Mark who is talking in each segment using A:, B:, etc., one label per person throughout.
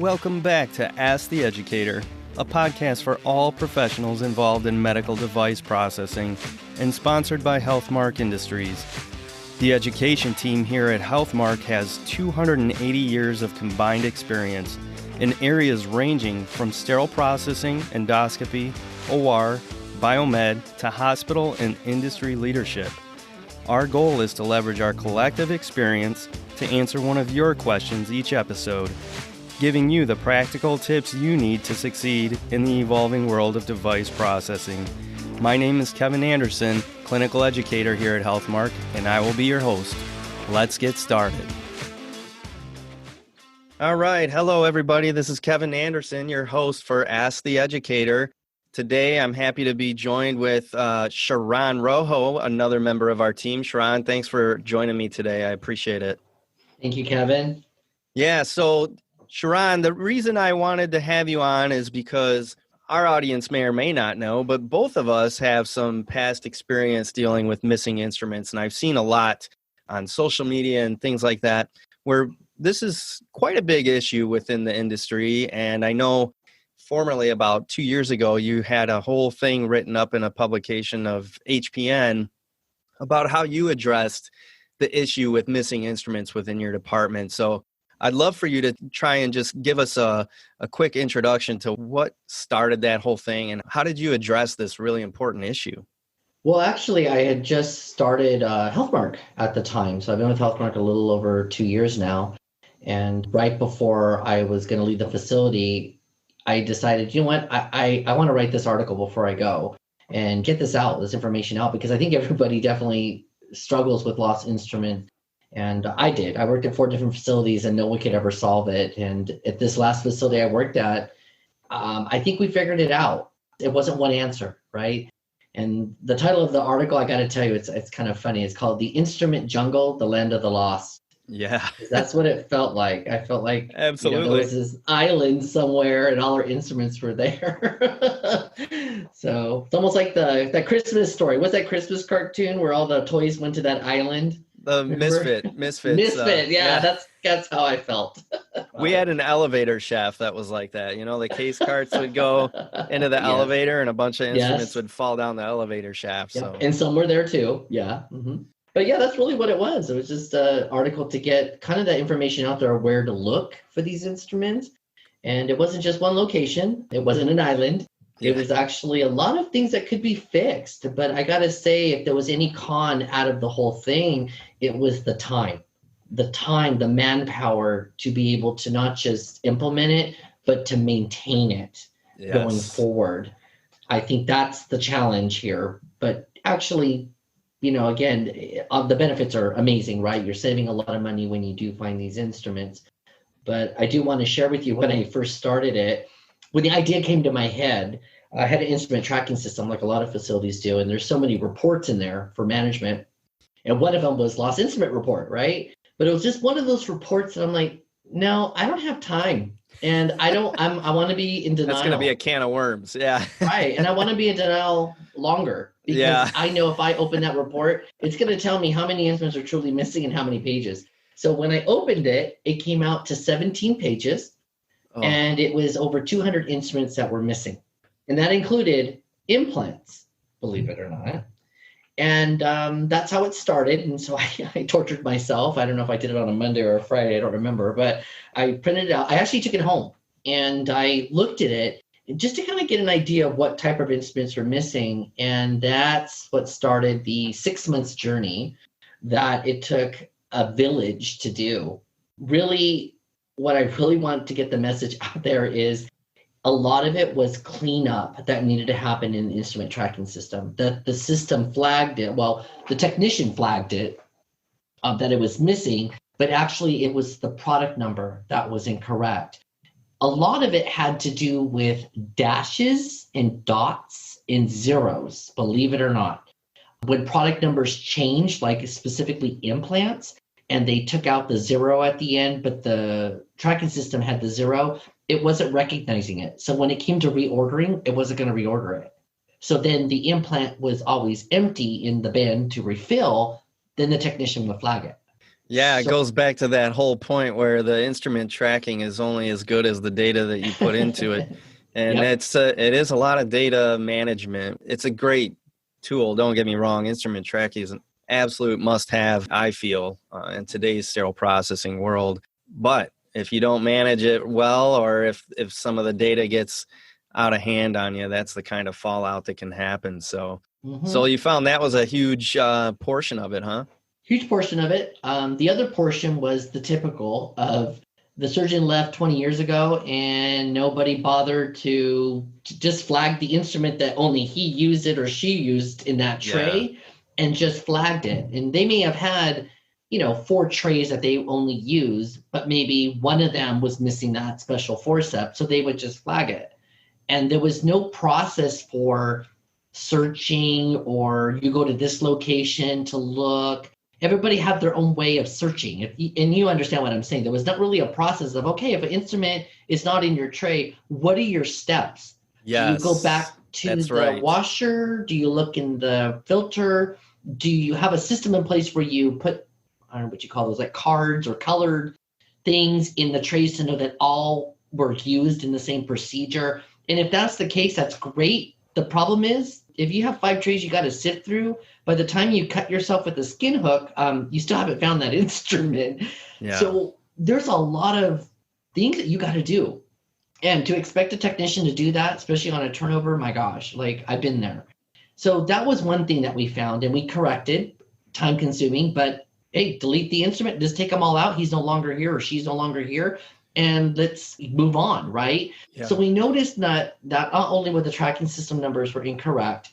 A: Welcome back to Ask the Educator, a podcast for all professionals involved in medical device processing and sponsored by Healthmark Industries. The education team here at Healthmark has 280 years of combined experience in areas ranging from sterile processing, endoscopy, OR, biomed, to hospital and industry leadership. Our goal is to leverage our collective experience to answer one of your questions each episode, giving you the practical tips you need to succeed in the evolving world of device processing. My name is Kevin Anderson, clinical educator here at Healthmark, and I will be your host. Let's get started. All right. Hello, everybody. This is Kevin Anderson, your host for Ask the Educator. Today, I'm happy to be cheroned with Cheron Rojo, another member of our team. Cheron, thanks for joining me today. I appreciate it.
B: Thank you, Kevin.
A: Yeah, so Cheron, the reason I wanted to have you on is because our audience may or may not know, but both of us have some past experience dealing with missing instruments, and I've seen a lot on social media and things like that, where this is quite a big issue within the industry. And I know formerly, about 2 years ago, you had a whole thing written up in a publication of HPN about how you addressed the issue with missing instruments within your department. So I'd love for you to try and just give us a quick introduction to what started that whole thing and how did you address this really important issue?
B: Well, actually, I had just started Healthmark at the time. So I've been with Healthmark a little over 2 years now. And right before I was going to leave the facility, I decided, you know what, I want to write this article before I go and get this information out, because I think everybody definitely struggles with lost instruments. And I did. I worked at 4 different facilities and no one could ever solve it. And at this last facility I worked at, I think we figured it out. It wasn't one answer, right? And the title of the article, I got to tell you, it's kind of funny. It's called The Instrument Jungle, the Land of the Lost.
A: Yeah.
B: That's what it felt like. I felt like
A: absolutely
B: there was this island somewhere and all our instruments were there. So it's almost like that Christmas story. What's that Christmas cartoon where all the toys went to that island?
A: The Misfits.
B: Yeah, that's how I felt.
A: We had an elevator shaft that was like that. You know, the case carts would go into the elevator and a bunch of instruments would fall down the elevator shaft.
B: Yeah.
A: So.
B: And some were there too. Yeah. Mm-hmm. But yeah, that's really what it was. It was just an article to get kind of that information out there, where to look for these instruments. And it wasn't just one location. It wasn't an island. It was actually a lot of things that could be fixed. But I got to say, if there was any con out of the whole thing, it was the time, the manpower to be able to not just implement it, but to maintain it going forward. I think that's the challenge here. But actually, again, the benefits are amazing, right? You're saving a lot of money when you do find these instruments. But I do want to share with you, when I first started it, when the idea came to my head, I had an instrument tracking system like a lot of facilities do, and there's so many reports in there for management. And one of them was lost instrument report, right? But it was just one of those reports that I'm like, no, I don't have time. And I want to be in denial.
A: That's going to be a can of worms. Yeah.
B: Right. And I want to be in denial longer, because I know if I open that report, it's going to tell me how many instruments are truly missing and how many pages. So when I opened it, it came out to 17 pages and it was over 200 instruments that were missing. And that included implants, believe it or not. And that's how it started. And so I tortured myself. I don't know if I did it on a Monday or a Friday. I don't remember. But I printed it out. I actually took it home and I looked at it just to kind of get an idea of what type of instruments were missing. And that's what started the 6 months journey that it took a village to do. Really, what I really want to get the message out there is a lot of it was cleanup that needed to happen in the instrument tracking system. The system flagged it. Well, the technician flagged it, that it was missing, but actually it was the product number that was incorrect. A lot of it had to do with dashes and dots and zeros, believe it or not. When product numbers changed, like specifically implants, and they took out the zero at the end, but the tracking system had the zero, it wasn't recognizing it. So when it came to reordering, it wasn't going to reorder it. So then the implant was always empty in the bin to refill, then the technician would flag it.
A: Yeah, it goes back to that whole point where the instrument tracking is only as good as the data that you put into it. And
B: Yep.
A: it is a lot of data management. It's a great tool. Don't get me wrong. Instrument tracking is an absolute must-have, I feel, in today's sterile processing world. But if you don't manage it well, or if some of the data gets out of hand on you, that's the kind of fallout that can happen. So you found that was a huge portion of it, huh?
B: Huge portion of it. The other portion was the typical of the surgeon left 20 years ago and nobody bothered to just flag the instrument that only he used it or she used in that tray and just flagged it. And they may have had, 4 trays that they only use, but maybe one of them was missing that special forceps. So they would just flag it. And there was no process for searching or you go to this location to look. Everybody had their own way of searching. And you understand what I'm saying. There was not really a process of, okay, if an instrument is not in your tray, what are your steps?
A: Yes,
B: do you go back to the washer? Do you look in the filter? Do you have a system in place where you put, I don't know what you call those, like cards or colored things in the trays to know that all were used in the same procedure? And if that's the case, that's great. The problem is, if you have 5 trays you got to sift through, by the time you cut yourself with a skin hook, you still haven't found that instrument. Yeah. So there's a lot of things that you got to do. And to expect a technician to do that, especially on a turnover, my gosh, like I've been there. So that was one thing that we found and we corrected, time consuming, but hey, delete the instrument, just take them all out. He's no longer here or she's no longer here. And let's move on, right? Yeah. So we noticed that not only were the tracking system numbers were incorrect,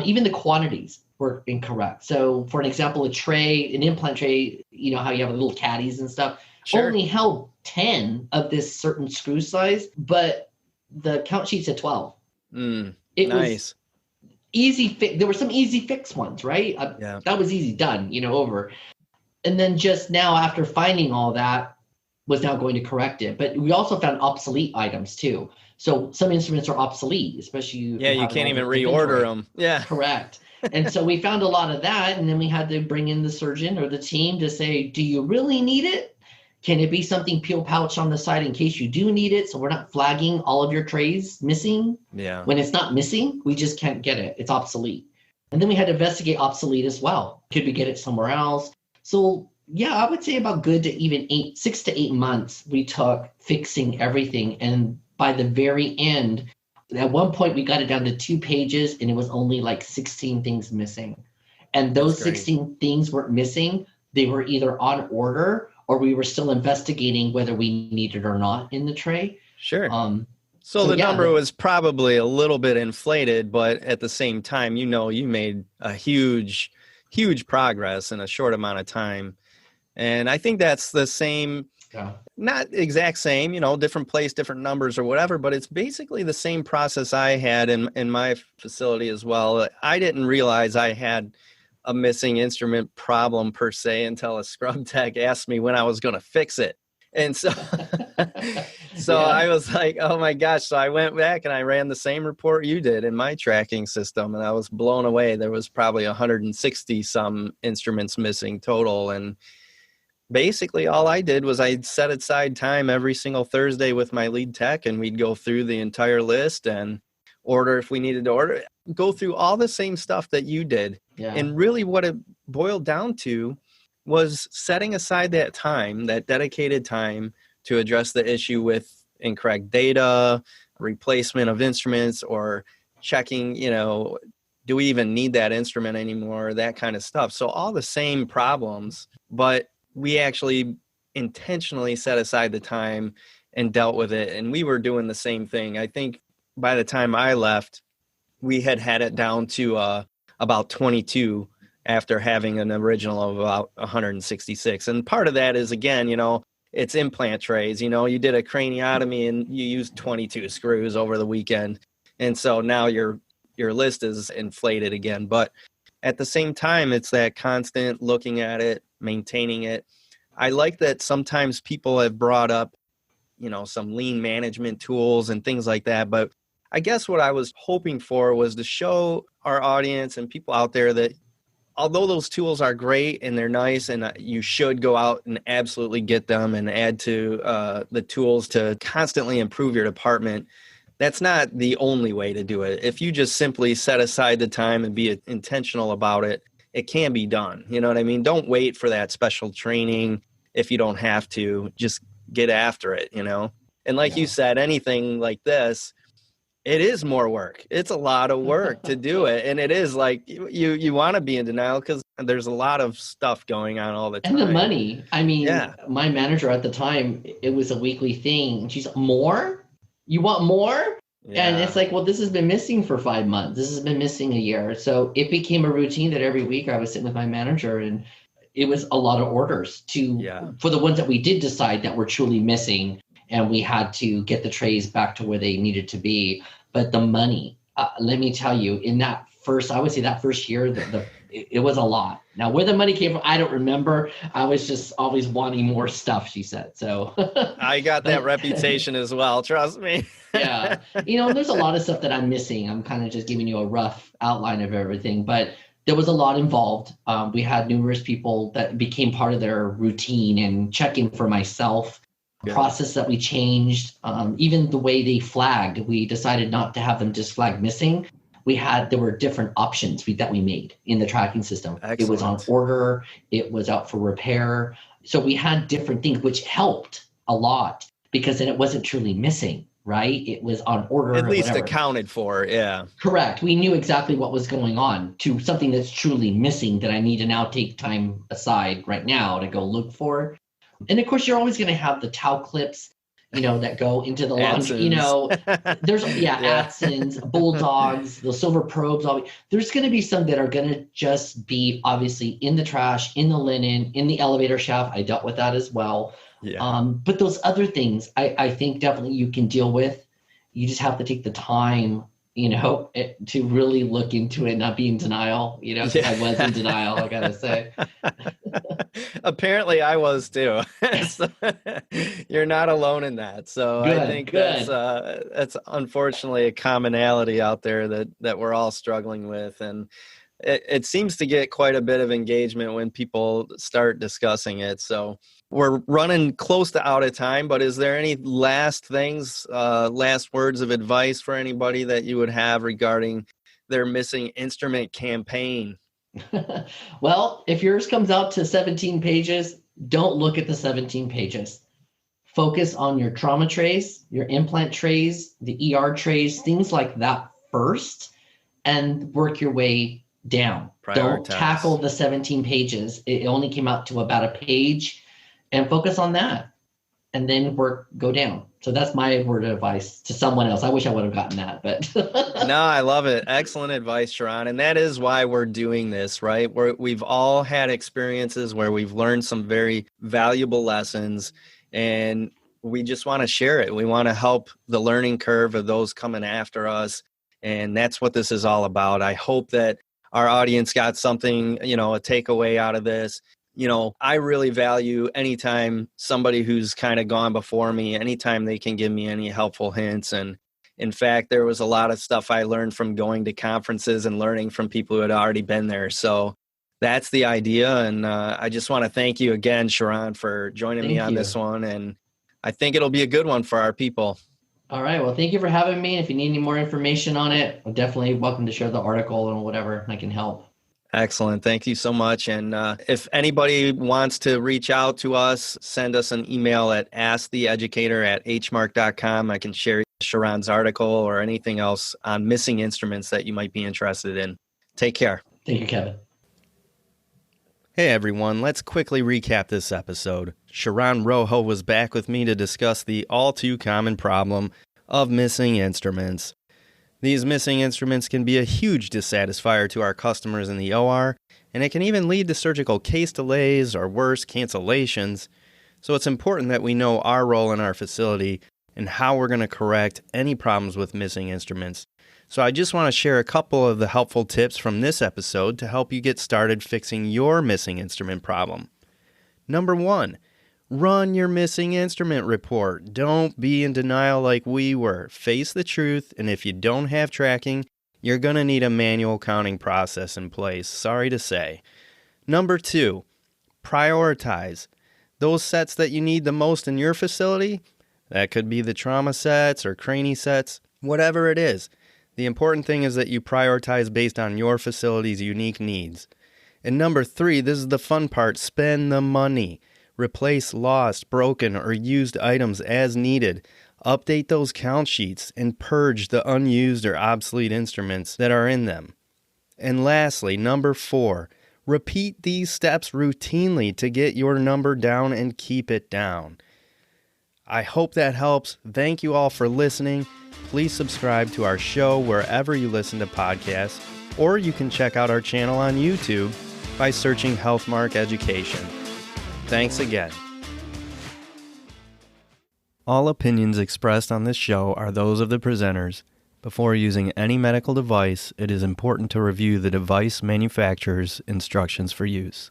B: even the quantities were incorrect. So for an example, a tray, an implant tray, you know how you have little caddies and stuff, only held 10 of this certain screw size, but the count sheet said 12. It was easy fix. There were some easy fix ones, right? That was easy done, over. And then just now after finding all that, was now going to correct it. But we also found obsolete items too. So some instruments are obsolete, especially you
A: can't even reorder them. Yeah.
B: Correct. And so we found a lot of that. And then we had to bring in the surgeon or the team to say, do you really need it? Can it be something peel pouch on the side in case you do need it? So we're not flagging all of your trays missing. Yeah. When it's not missing, we just can't get it. It's obsolete. And then we had to investigate obsolete as well. Could we get it somewhere else? So yeah, I would say about good to even 6 to 8 months we took fixing everything. And by the very end, at one point we got it down to 2 pages and it was only like 16 things missing. And those 16 things weren't missing. They were either on order or we were still investigating whether we needed or not in the tray.
A: Sure. So the number was probably a little bit inflated, but at the same time, you made a huge progress in a short amount of time. And I think that's the same, not exact same, different place, different numbers or whatever, but it's basically the same process I had in my facility as well. I didn't realize I had a missing instrument problem per se until a scrub tech asked me when I was going to fix it. And so, I was like, oh my gosh. So I went back and I ran the same report you did in my tracking system. And I was blown away. There was probably 160 some instruments missing total. And basically all I did was I'd set aside time every single Thursday with my lead tech and we'd go through the entire list and order if we needed to order, go through all the same stuff that you did. Yeah. And really what it boiled down to was setting aside that time, that dedicated time to address the issue with incorrect data, replacement of instruments, or checking, do we even need that instrument anymore, that kind of stuff. So all the same problems, but we actually intentionally set aside the time and dealt with it. And we were doing the same thing. I think by the time I left, we had it down to about 22 after having an original of about 166. And part of that is, again, it's implant trays. You did a craniotomy and you used 22 screws over the weekend. And so now your list is inflated again. But at the same time, it's that constant looking at it, maintaining it. I like that sometimes people have brought up, some lean management tools and things like that. But I guess what I was hoping for was to show our audience and people out there that although those tools are great and they're nice and you should go out and absolutely get them and add to the tools to constantly improve your department, that's not the only way to do it. If you just simply set aside the time and be intentional about it, it can be done. You know what I mean? Don't wait for that special training if you don't have to. Just get after it, you know? And like you said, anything like this, it is more work. It's a lot of work to do it. And it is like you want to be in denial because there's a lot of stuff going on all the time.
B: And the money. I mean, my manager at the time, it was a weekly thing. She's more? You want more? Yeah. And it's like, well, this has been missing for 5 months. This has been missing a year. So it became a routine that every week I was sitting with my manager, and it was a lot of orders for the ones that we did decide that were truly missing. And we had to get the trays back to where they needed to be. But the money, let me tell you, in that first, I would say that first year, it was a lot. Now, where the money came from, I don't remember. I was just always wanting more stuff, she said. So
A: I got that reputation as well. Trust me.
B: Yeah. There's a lot of stuff that I'm missing. I'm kind of just giving you a rough outline of everything, but there was a lot involved. We had numerous people that became part of their routine and checking for myself. Process that we changed, even the way they flagged, we decided not to have them just flag missing. There were different options that we made in the tracking system. Excellent. It was on order, it was out for repair. So we had different things, which helped a lot because then it wasn't truly missing, right? It was on order.
A: At least accounted for, yeah.
B: Correct. We knew exactly what was going on to something that's truly missing that I need to now take time aside right now to go look for. And of course, you're always going to have the towel clips, that go into the laundry. There's Adsons, Bulldogs, the silver probes. There's going to be some that are going to just be obviously in the trash, in the linen, in the elevator shaft. I dealt with that as well. Yeah. But those other things, I think definitely you can deal with. You just have to take the time, to really look into it, not be in denial. I was in denial, I gotta say.
A: Apparently I was too. So, you're not alone in that. So I think that's unfortunately a commonality out there that we're all struggling with. And it seems to get quite a bit of engagement when people start discussing it. So we're running close to out of time, but is there any last words of advice for anybody that you would have regarding their missing instrument campaign?
B: Well, if yours comes out to 17 pages, don't look at the 17 pages. Focus on your trauma trays, your implant trays, the ER trays, things like that first, and work your way down. Prioritize. Don't tackle the 17 pages. It only came out to about a page, and focus on that, and then go down. So that's my word of advice to someone else. I wish I would have gotten that, but
A: no, I love it. Excellent advice, Cheron. And that is why we're doing this, right? We've all had experiences where we've learned some very valuable lessons, and we just want to share it. We want to help the learning curve of those coming after us. And that's what this is all about. I hope that our audience got something, a takeaway out of this. I really value anytime somebody who's kind of gone before me, anytime they can give me any helpful hints. And in fact, there was a lot of stuff I learned from going to conferences and learning from people who had already been there. So that's the idea. And I just want to thank you again, Cheron, for joining me on this one. And I think it'll be a good one for our people.
B: All right. Well, thank you for having me. If you need any more information on it, I'm definitely welcome to share the article and whatever I can help.
A: Excellent. Thank you so much. And if anybody wants to reach out to us, send us an email at asktheeducator@hmark.com. I can share Cheron's article or anything else on missing instruments that you might be interested in. Take care.
B: Thank you, Kevin.
A: Hey, everyone. Let's quickly recap this episode. Cheron Rojo was back with me to discuss the all-too-common problem of missing instruments. These missing instruments can be a huge dissatisfier to our customers in the OR, and it can even lead to surgical case delays or worse, cancellations. So it's important that we know our role in our facility and how we're going to correct any problems with missing instruments. So I just want to share a couple of the helpful tips from this episode to help you get started fixing your missing instrument problem. Number 1. Run your missing instrument report. Don't be in denial like we were. Face the truth, and if you don't have tracking, you're going to need a manual counting process in place, sorry to say. Number 2, prioritize. Those sets that you need the most in your facility, that could be the trauma sets or crane sets, whatever it is. The important thing is that you prioritize based on your facility's unique needs. And number 3, this is the fun part, spend the money. Replace lost, broken, or used items as needed. Update those count sheets and purge the unused or obsolete instruments that are in them. And lastly, number 4, repeat these steps routinely to get your number down and keep it down. I hope that helps. Thank you all for listening. Please subscribe to our show wherever you listen to podcasts, or you can check out our channel on YouTube by searching Healthmark Education. Thanks again. All opinions expressed on this show are those of the presenters. Before using any medical device, it is important to review the device manufacturer's instructions for use.